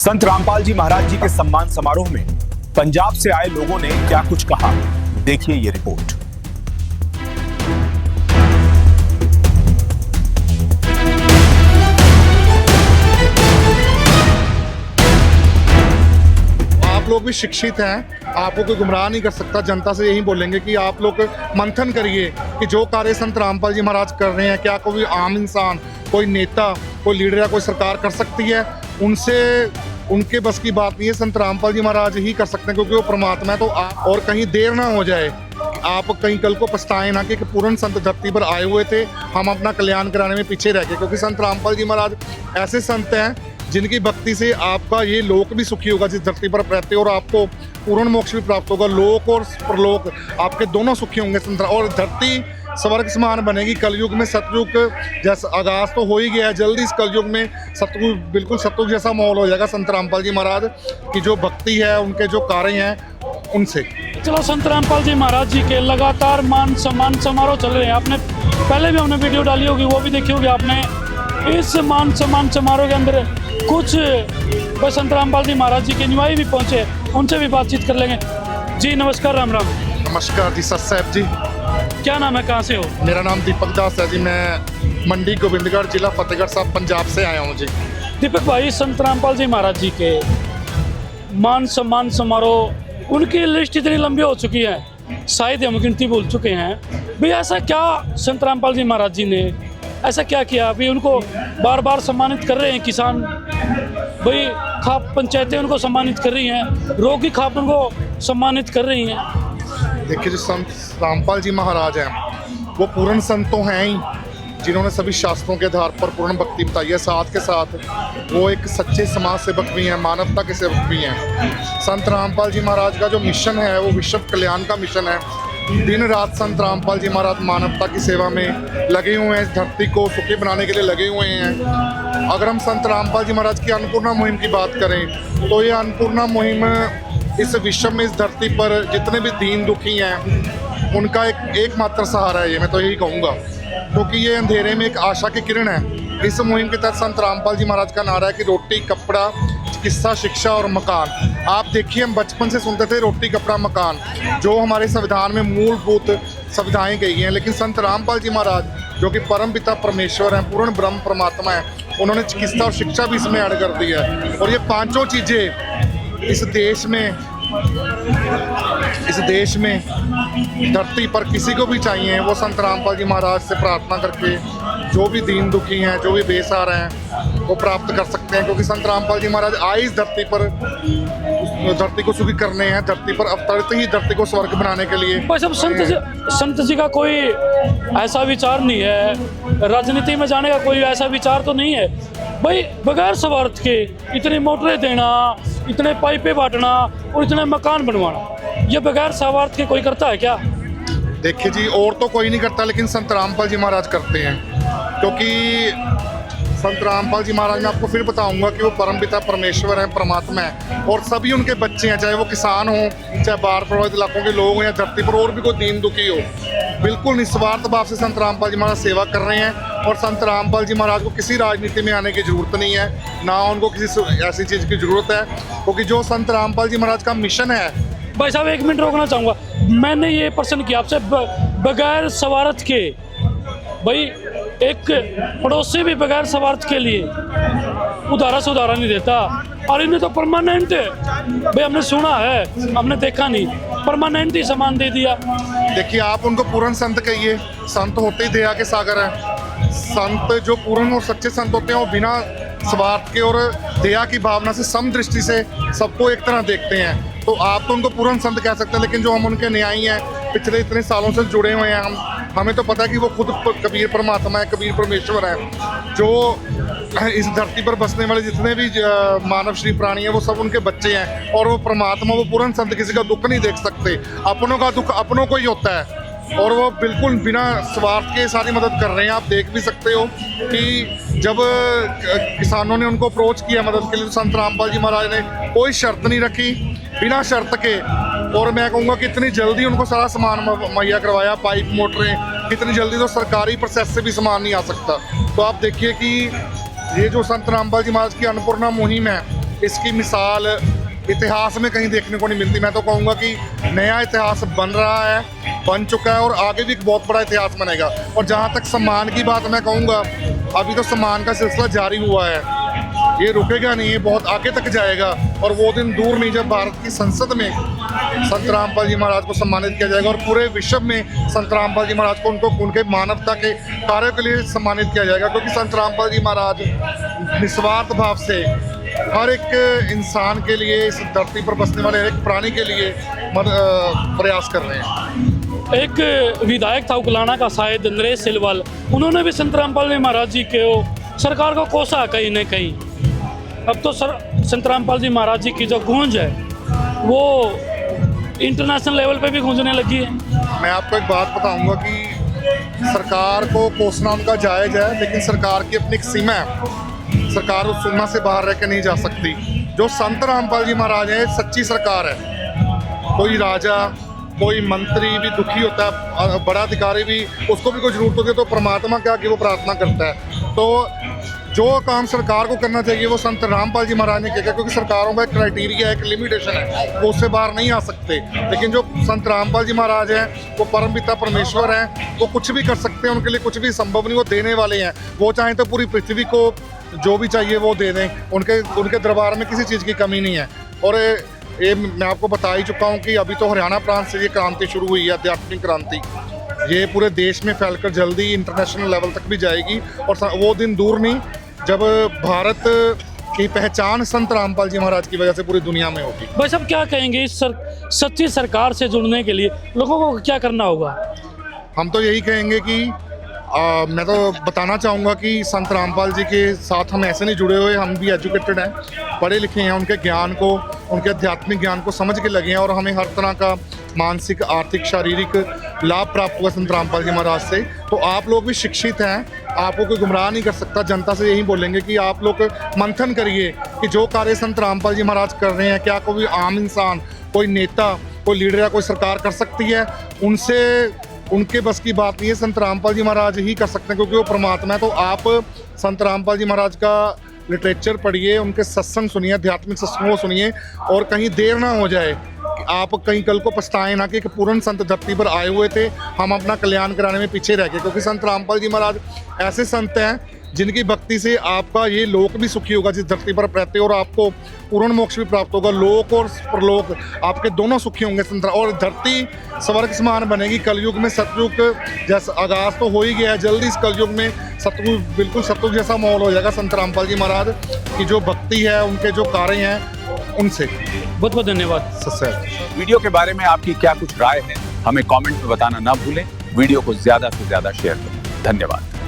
संत रामपाल जी महाराज जी के सम्मान समारोह में पंजाब से आए लोगों ने क्या कुछ कहा, देखिए ये रिपोर्ट। आप लोग भी शिक्षित हैं, आपको कोई गुमराह नहीं कर सकता। जनता से यही बोलेंगे कि आप लोग मंथन करिए कि जो कार्य संत रामपाल जी महाराज कर रहे हैं, क्या कोई आम इंसान, कोई नेता, कोई लीडर या कोई सरकार कर सकती है? उनके बस की बात नहीं है। संत रामपाल जी महाराज ही कर सकते हैं, क्योंकि वो परमात्मा है। तो और कहीं देर ना हो जाए, आप कहीं कल को पछताएं ना कि पूर्ण संत धरती पर आए हुए थे, हम अपना कल्याण कराने में पीछे रह गए। क्योंकि संत रामपाल जी महाराज ऐसे संत हैं जिनकी भक्ति से आपका ये लोक भी सुखी होगा जिस धरती पर रहते हो, और आपको पूर्ण मोक्ष भी प्राप्त होगा। लोक और परलोक आपके दोनों सुखी होंगे। और धरती स्वर्ग समान बनेगी। कलयुग में सतयुग जैसा आगाज तो हो ही गया है, जल्दी इस कलयुग में सतयुग, बिल्कुल सतयुग जैसा माहौल हो जाएगा संत रामपाल जी महाराज की जो भक्ति है, उनके जो कार्य हैं उनसे। चलो, संत रामपाल जी महाराज जी के लगातार मान सम्मान समारोह चल रहे हैं। आपने पहले भी हमने वीडियो डाली होगी, वो भी देखी होगी आपने। इस मान सम्मान समारोह के अंदर कुछ संत रामपाल जी महाराज जी के अनुयायी भी पहुंचे, उनसे भी बातचीत कर लेंगे। जी नमस्कार, राम राम। नमस्कार जी, सत साहब जी। क्या नाम है, कहाँ से हो? मेरा नाम दीपक दास है जी, मैं मंडी गोबिंदगढ़, जिला फतेहगढ़ साहब, पंजाब से आया हूँ जी। दीपक भाई, संत रामपाल जी महाराज जी के मान सम्मान समारोह, उनकी लिस्ट इतनी लंबी हो चुकी है, शायद हम गिनती भूल चुके हैं। भाई ऐसा क्या संत रामपाल जी महाराज जी ने ऐसा क्या किया? अभी उनको बार बार सम्मानित कर रहे हैं किसान, भाई खाप पंचायतें उनको सम्मानित कर रही हैं, रोगी खाप उनको सम्मानित कर रही हैं। देखिए, जो संत रामपाल जी महाराज हैं वो पूर्ण संत तो हैं ही, जिन्होंने सभी शास्त्रों के आधार पर पूर्ण भक्ति बताई है। साथ के साथ वो एक सच्चे समाज सेवक भी हैं, मानवता के सेवक भी हैं। संत रामपाल जी महाराज का जो मिशन है वो विश्व कल्याण का मिशन है। दिन रात संत रामपाल जी महाराज मानवता की सेवा में लगे हुए हैं, इस धरती को सुखी बनाने के लिए लगे हुए हैं। अगर हम संत रामपाल जी महाराज की अन्नपूर्णा मुहिम की बात करें तो ये अन्नपूर्णा मुहिम इस विश्व में, इस धरती पर जितने भी दीन दुखी हैं उनका एकमात्र सहारा है। ये मैं तो यही कहूँगा, क्योंकि ये अंधेरे में एक आशा की किरण है। इस मुहिम के तहत संत रामपाल जी महाराज का नारा है कि रोटी, कपड़ा, चिकित्सा, शिक्षा और मकान। आप देखिए, हम बचपन से सुनते थे रोटी, कपड़ा, मकान, जो हमारे संविधान में मूलभूत सुविधाएं गई हैं। लेकिन संत रामपाल जी महाराज जो कि परम पिता परमेश्वर हैं, पूर्ण ब्रह्म परमात्मा हैं, उन्होंने चिकित्सा और शिक्षा भी इसमें ऐड कर दी है। और ये पांचों चीज़ें इस देश में धरती पर किसी को भी चाहिए, वो संत रामपाल जी महाराज से प्रार्थना करके जो भी दीन दुखी हैं, जो भी बेसहारा हैं, वो प्राप्त कर सकते हैं। क्योंकि संत रामपाल जी महाराज आए इस धरती पर धरती को सुखी करने हैं, धरती पर अवतरित ही धरती को स्वर्ग बनाने के लिए। बस अब संत जी का कोई ऐसा विचार नहीं है, राजनीति में जाने का कोई ऐसा विचार तो नहीं है भाई। बगैर स्वार्थ के इतनी मोटरें देना, इतने पाइपें बांटना और इतने मकान बनवाना, ये बगैर स्वार्थ के कोई करता है क्या? देखिए जी, और तो कोई नहीं करता, लेकिन संत रामपाल जी महाराज करते हैं। क्योंकि संत रामपाल जी महाराज, मैं आपको फिर बताऊंगा कि वो परमपिता परमेश्वर हैं, परमात्मा है, और सभी उनके बच्चे हैं, चाहे वो किसान हो, चाहे बाढ़ प्रभावित इलाकों के लोग हों, या धरती पर और भी कोई दीन दुखी हो। बिल्कुल निस्वार्थ भाव से संत रामपाल जी महाराज सेवा कर रहे हैं। और संत रामपाल जी महाराज को किसी राजनीति में आने की जरूरत नहीं है, ना उनको किसी ऐसी चीज़ की जरूरत है, क्योंकि जो संत रामपाल जी महाराज का मिशन है। भाई साहब, एक मिनट रोकना चाहूँगा। मैंने ये प्रश्न किया आपसे, बगैर स्वार्थ के, भाई एक पड़ोसी भी बगैर स्वार्थ के लिए उधारा से उधारा नहीं देता, और इन्हें तो परमानेंट, भाई हमने सुना है, हमने देखा नहीं, परमानेंट ही सामान दे दिया। देखिए, आप उनको पूर्ण संत कहिए, संत होते ही दया के सागर हैं। संत जो पूर्ण और सच्चे संत होते हैं वो बिना स्वार्थ के और दया की भावना से समदृष्टि से सबको एक तरह देखते हैं। तो आप तो उनको पूर्ण संत कह सकते हैं, लेकिन जो हम उनके न्यायी हैं, पिछले इतने सालों से जुड़े हुए हैं, हमें तो पता है कि वो खुद कबीर परमात्मा है, कबीर परमेश्वर है। जो इस धरती पर बसने वाले जितने भी मानव श्री प्राणी हैं, वो सब उनके बच्चे हैं। और वो परमात्मा, वो पूर्ण संत किसी का दुख नहीं देख सकते, अपनों का दुख अपनों को ही होता है। और वो बिल्कुल बिना स्वार्थ के सारी मदद कर रहे हैं। आप देख भी सकते हो कि जब किसानों ने उनको अप्रोच किया मदद के लिए, तो संत रामपाल जी महाराज ने कोई शर्त नहीं रखी, बिना शर्त के। और मैं कहूँगा कि इतनी जल्दी उनको सारा सामान मुहैया करवाया, पाइप, मोटरें, इतनी जल्दी तो सरकारी प्रोसेस से भी सामान नहीं आ सकता। तो आप देखिए कि ये जो संत रामपाल जी महाराज की अन्नपूर्णा मुहिम है, इसकी मिसाल इतिहास में कहीं देखने को नहीं मिलती। मैं तो कहूँगा कि नया इतिहास बन रहा है, बन चुका है और आगे भी एक बहुत बड़ा इतिहास बनेगा। और जहाँ तक सम्मान की बात मैं कहूँगा, अभी तो सम्मान का सिलसिला जारी हुआ है, ये रुकेगा नहीं, ये बहुत आगे तक जाएगा। और वो दिन दूर नहीं जब भारत की संसद में संत रामपाल जी महाराज को सम्मानित किया जाएगा और पूरे विश्व में संत रामपाल जी महाराज को उनके मानवता के कार्यों के लिए सम्मानित किया जाएगा। क्योंकि संत रामपाल जी महाराज निस्वार्थ भाव से हर एक इंसान के लिए, इस धरती पर बसने वाले हर एक प्राणी के लिए प्रयास कर रहे हैं। एक विधायक था उकलाना का, शायद नरेश सिलवल, उन्होंने भी संत रामपाल जी महाराज जी के सरकार को कोसा कहीं न कहीं। अब तो संत रामपाल जी महाराज जी की जो गूंज है वो इंटरनेशनल लेवल पे भी गूंजने लगी है। मैं आपको एक बात बताऊंगा कि सरकार को कोसना उनका जायज़ है, लेकिन सरकार की अपनी एक सीमा है, सरकार उस सीमा से बाहर रह के नहीं जा सकती। जो संत रामपाल जी महाराज है, सच्ची सरकार है। कोई राजा, कोई मंत्री भी दुखी होता है, बड़ा अधिकारी भी, उसको भी कोई जरूरत होती है तो परमात्मा के आगे वो प्रार्थना करता है। तो जो काम सरकार को करना चाहिए वो संत रामपाल जी महाराज ने किया, क्योंकि सरकारों का एक क्राइटेरिया है, एक लिमिटेशन है, वो उससे बाहर नहीं आ सकते। लेकिन जो संत रामपाल जी महाराज हैं वो परमपिता परमेश्वर हैं, वो कुछ भी कर सकते हैं, उनके लिए कुछ भी संभव नहीं, वो देने वाले हैं। वो चाहें तो पूरी पृथ्वी को जो भी चाहिए वो दे दें, उनके दरबार में किसी चीज़ की कमी नहीं है। और ये मैं आपको बता ही चुका हूँ कि अभी तो हरियाणा प्रांत से ये क्रांति शुरू हुई है, आध्यात्मिक क्रांति, ये पूरे देश में फैलकर जल्दी इंटरनेशनल लेवल तक भी जाएगी। और वो दिन दूर नहीं जब भारत की पहचान संत रामपाल जी महाराज की वजह से पूरी दुनिया में होगी। भाई साहब क्या कहेंगे, इस सच्ची सरकार से जुड़ने के लिए लोगों को क्या करना होगा? हम तो यही कहेंगे कि मैं तो बताना चाहूँगा कि संत रामपाल जी के साथ हम ऐसे नहीं जुड़े हुए, हम भी एजुकेटेड हैं, पढ़े लिखे हैं, उनके ज्ञान को, उनके आध्यात्मिक ज्ञान को समझ के लगे हैं और हमें हर तरह का मानसिक, आर्थिक, शारीरिक लाभ प्राप्त हुआ संत रामपाल जी महाराज से। तो आप लोग भी शिक्षित हैं, आपको कोई गुमराह नहीं कर सकता। जनता से यही बोलेंगे कि आप लोग मंथन करिए कि जो कार्य संत रामपाल जी महाराज कर रहे हैं, क्या कोई आम इंसान, कोई नेता, कोई लीडर या कोई सरकार कर सकती है? उनके बस की बात नहीं है, संत रामपाल जी महाराज ही कर सकते हैं, क्योंकि वो परमात्मा है। तो आप संत रामपाल जी महाराज का लिटरेचर पढ़िए, उनके सत्संग सुनिए, आध्यात्मिक सत्संगों सुनिए, और कहीं देर ना हो जाए कि आप कहीं कल को पछताएं ना कि एक पूर्ण संत धरती पर आए हुए थे, हम अपना कल्याण कराने में पीछे रह गए। क्योंकि संत रामपाल जी महाराज ऐसे संत हैं जिनकी भक्ति से आपका ये लोक भी सुखी होगा जिस धरती पर रहते हो, और आपको पूर्ण मोक्ष भी प्राप्त होगा। लोक और परलोक आपके दोनों सुखी होंगे संत, और धरती स्वर्ग समान बनेगी। कलयुग में सतयुग जैसा आगाज तो हो ही गया है, जल्दी इस कलयुग में सतयुग, बिल्कुल सतयुग जैसा माहौल हो जाएगा संत रामपाल जी महाराज की जो भक्ति है, उनके जो कार्य हैं उनसे। बहुत बहुत धन्यवाद। सत्य। वीडियो के बारे में आपकी क्या कुछ राय है, हमें कमेंट में बताना ना भूलें। वीडियो को ज्यादा से ज्यादा शेयर करें। धन्यवाद।